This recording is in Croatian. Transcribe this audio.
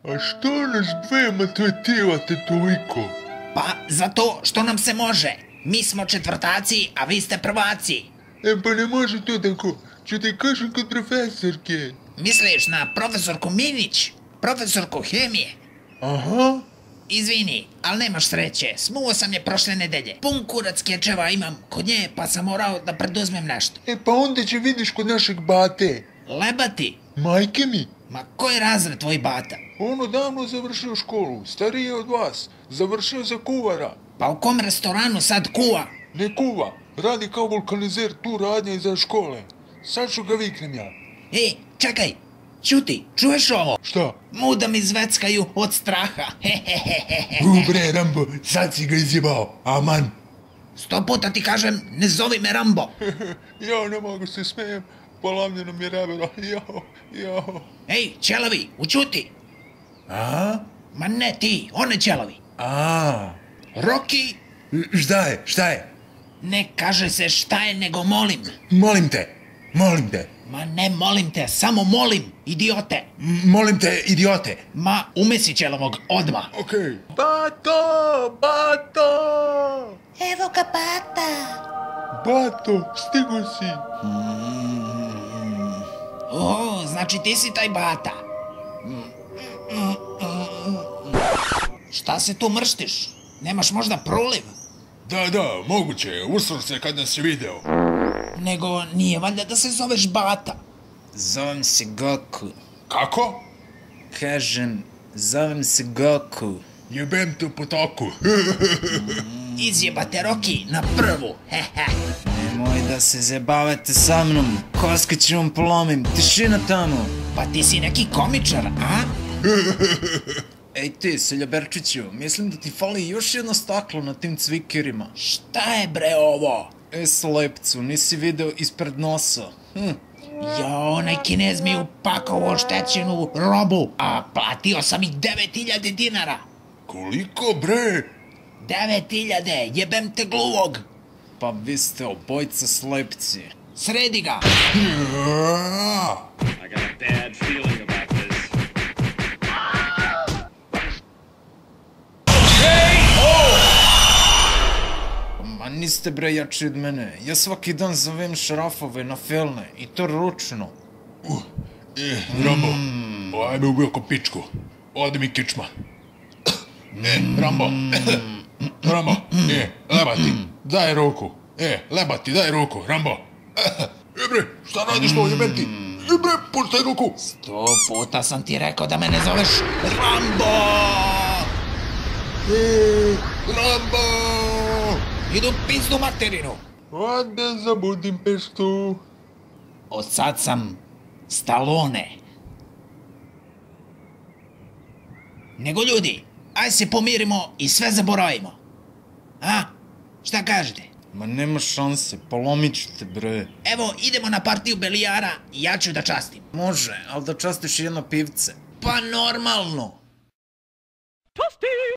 A što nas dve maltretirate toliko? Pa zato što nam se može. Mi smo četvrtaci, a vi ste prvaci. Pa ne može to tako. Ću ti kažem kod profesorke. Misliš na profesorku Minić? Profesorku hemije? Aha. Izvini, ali nemaš sreće. Smuo sam je prošle nedelje. Pun kurac kečeva imam kod nje, pa sam morao da preduzmem nešto. Pa onda će vidiš kod našeg bate. Lebati? Majke mi. Ma koji razred tvoj bata? Ono davno završio školu, stariji je od vas. Završio za kuvara. Pa u kom restoranu sad kuva? Ne kuva, radi kao vulkanizer tu radnja iza škole. Sad ću ga viknem ja. Čekaj, čuti, čuješ ovo? Šta? Muda mi zveckaju od straha. Bre, Rambo, sad si ga izjebao, aman. 100 puta ti kažem, ne zovi me Rambo. Ja ne mogu se smijem, polamljeno mi je rebero, jao. Ej, ćelavi, učuti. A? Ma ne ti, one ćelavi. A? Roki. Šta je? Ne kaže se šta je, nego molim. Molim te. Ma ne molim te, samo molim, idiote. Molim te, idiote. Ma umesi ćelavog odmah. Okej. Bato! Evo ga bata. Bato, stigo si. O, znači ti si taj bata. Šta se tu mrštiš? Nemaš možda proliv? Da, moguće, usro se kad nas je video. Nego nije valjda da se zoveš bata. Zovem se Goku. Kako? Kažem, zovem se Goku. Jebem te po toku. Izjebate Roki na prvu. Nemoj da se zabavate sa mnom. Koske ću vam polomim. Tišina tamo. Pa ti si neki komičar, a? Ej ti, Seljaberčiću, mislim da ti fali još jedno staklo na tim cvikerima. Šta je bre ovo? Slepcu, nisi video ispred nosa. Jo, onaj Kinez mi upakao oštećenu robu, a platio sam ih 9.000 dinara. Koliko bre? 9.000, jebem te gluvog. Pa vi ste obojca slepci. Sredi ga. I got a bad feeling about this. Ma niste bre jači od mene. Ja svaki dan zovem šrafove na felne i to ručno. Rambo, aj me ubio ko pičku. Odi mi kičma. Rambo, lebati, daj ruku. Lebati, daj ruku, Rambo. Bre, šta radiš to, jebem ti? Bre, puštaj ruku. 100 puta sam ti rekao da me ne zoveš Rambo. Rambo! Idu pizdu materinu. Ode za Budimpeštu. Od sad sam Stallone. Nego ljudi, aj se pomirimo i sve zaboravimo. A? Šta kažete? Ma nema šanse, polomit ću te bre. Evo, idemo na partiju bilijara i ja ću da častim. Može, ali da častiš jedno pivce. Pa normalno. Toasty!